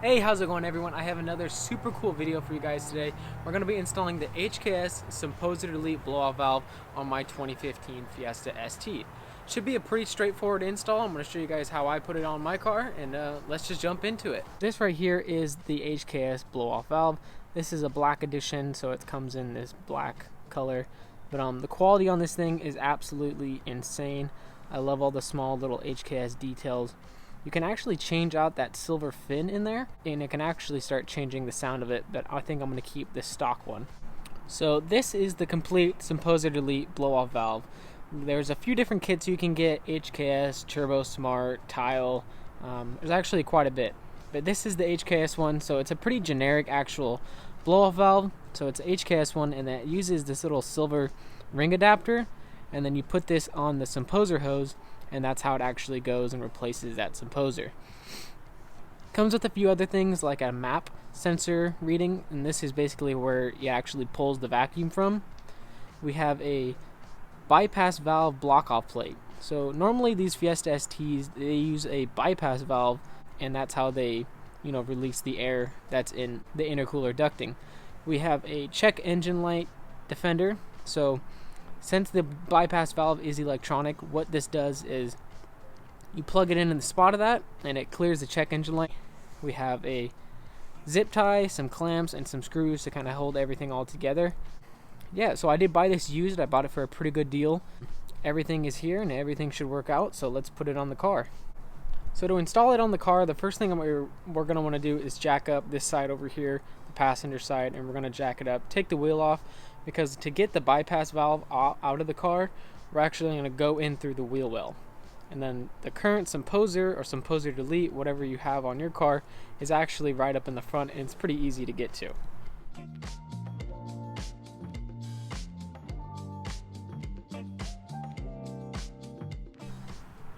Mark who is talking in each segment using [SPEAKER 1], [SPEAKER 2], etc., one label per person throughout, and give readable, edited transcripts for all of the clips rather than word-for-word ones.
[SPEAKER 1] Hey, how's it going, everyone? I have another super cool video for you guys today. We're going to be installing the HKS Symposer-Port Blow Off Valve on my 2015 Fiesta ST. Should be a pretty straightforward install. I'm going to show you guys how I put it on my car, and let's just jump into it. This right here is the HKS Blow Off Valve. This is a black edition, so it comes in this black color. But the quality on this thing is absolutely insane. I love all the small little HKS details. You can actually change out that silver fin in there, and it can actually start changing the sound of it, but I think I'm going to keep this stock one. So this is the complete Symposer-Port Blow Off Valve. There's a few different kits you can get: HKS, Turbo Smart, Tile. There's actually quite a bit, but this is the HKS one, so it's a pretty generic actual blow off valve. So it's an HKS one, and that uses this little silver ring adapter, and then you put this on the Symposer hose, and that's how it actually goes and replaces that Symposer. Comes with a few other things like a map sensor reading, and this is basically where it actually pulls the vacuum from. We have a bypass valve block off plate. So normally these Fiesta STs, they use a bypass valve, and that's how they release the air that's in the intercooler ducting. We have a check engine light defender. So since the bypass valve is electronic, what this does is you plug it in the spot of that, and it clears the check engine light. We have a zip tie, some clamps, and some screws to kind of hold everything all together. Yeah, so I did buy this used. I bought it for a pretty good deal. Everything is here, and everything should work out, so let's put it on the car. So to install it on the car, the first thing we're going to want to do is jack up this side over here, the passenger side, and we're going to jack it up. Take the wheel off, because to get the bypass valve out of the car, we're actually going to go in through the wheel well. And then the current Symposer or Symposer-Port, whatever you have on your car, is actually right up in the front, and it's pretty easy to get to.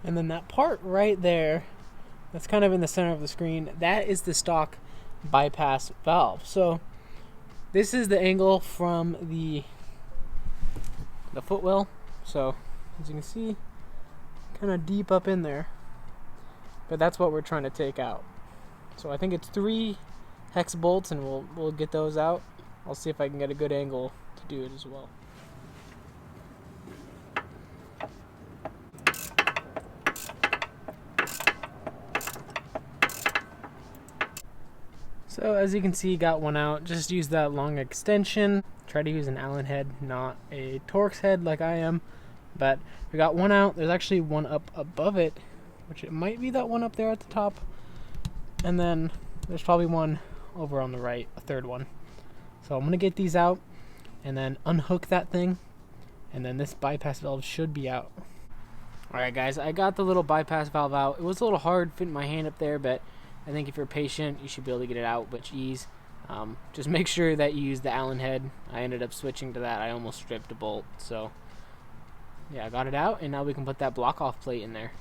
[SPEAKER 1] And then that part right there, that's kind of in the center of the screen, that is the stock bypass valve. So this is the angle from the footwell. So as you can see, kind of deep up in there, but that's what we're trying to take out. So I think it's 3 hex bolts, and we'll get those out. I'll see if I can get a good angle to do it as well. So as you can see, got one out. Just use that long extension. Try to use an Allen head, not a Torx head like I am. But we got one out. There's actually one up above it, which it might be that one up there at the top. And then there's probably one over on the right, a third one. So I'm gonna get these out and then unhook that thing, and then this bypass valve should be out. Alright guys, I got the little bypass valve out. It was a little hard fitting my hand up there, but I think if you're patient, you should be able to get it out with ease. Just make sure that you use the Allen head. I ended up switching to that. I almost stripped a bolt. So yeah, I got it out, and now we can put that block off plate in there.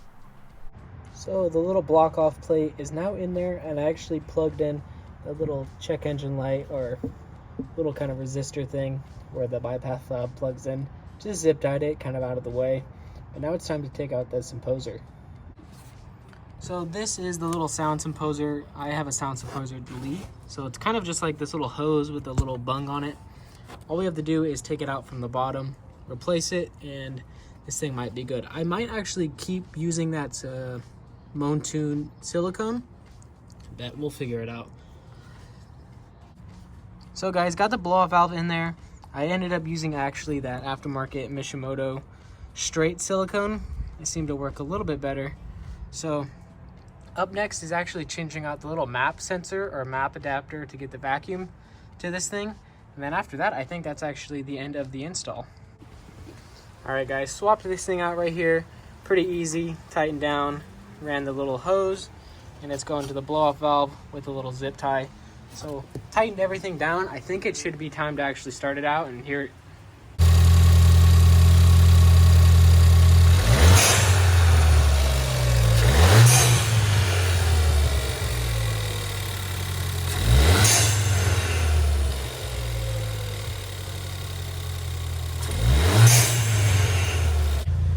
[SPEAKER 1] So the little block off plate is now in there, and I actually plugged in the little check engine light, or little kind of resistor thing where the bypass valve plugs in. Just zip tied it kind of out of the way. And now it's time to take out the Symposer. So this is the little sound Symposer. I have a sound Symposer-Port. So it's kind of just like this little hose with a little bung on it. All we have to do is take it out from the bottom, replace it, and this thing might be good. I might actually keep using that Montune silicone, but we'll figure it out. So guys, got the blow-off valve in there. I ended up using actually that aftermarket Mishimoto straight silicone. It seemed to work a little bit better. So up next is actually changing out the little map sensor or map adapter to get the vacuum to this thing. And then after that, I think that's actually the end of the install. Alright guys, swapped this thing out right here. Pretty easy, tightened down, ran the little hose, and it's going to the blow-off valve with a little zip tie. So tightened everything down. I think it should be time to actually start it out, and here.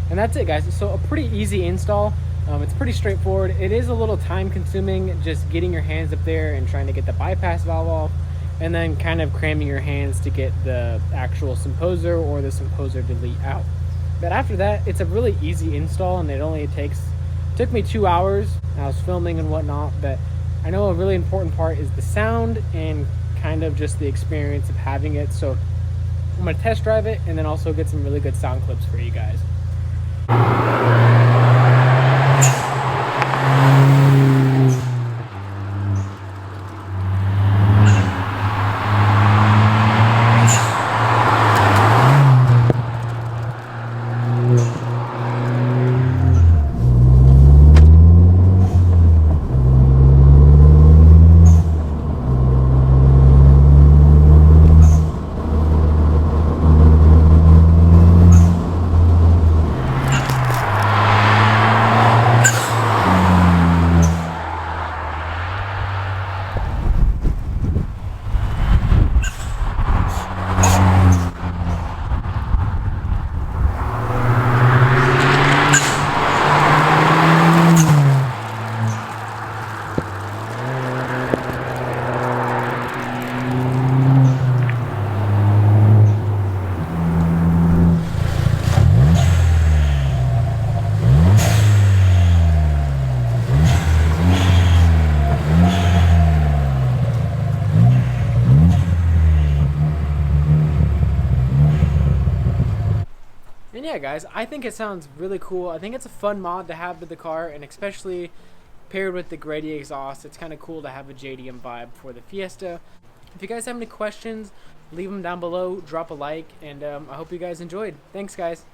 [SPEAKER 1] And that's it guys. So a pretty easy install. It's pretty straightforward. It is a little time consuming just getting your hands up there and trying to get the bypass valve off, and then kind of cramming your hands to get the actual Symposer or the Symposer delete out. But after that, it's a really easy install, and it took me 2 hours. I was filming and whatnot, but I know a really important part is the sound and kind of just the experience of having it. So I'm gonna test drive it and then also get some really good sound clips for you guys. And yeah, guys, I think it sounds really cool. I think it's a fun mod to have with the car, and especially paired with the Grady exhaust, it's kind of cool to have a JDM vibe for the Fiesta. If you guys have any questions, leave them down below, drop a like, and I hope you guys enjoyed. Thanks, guys.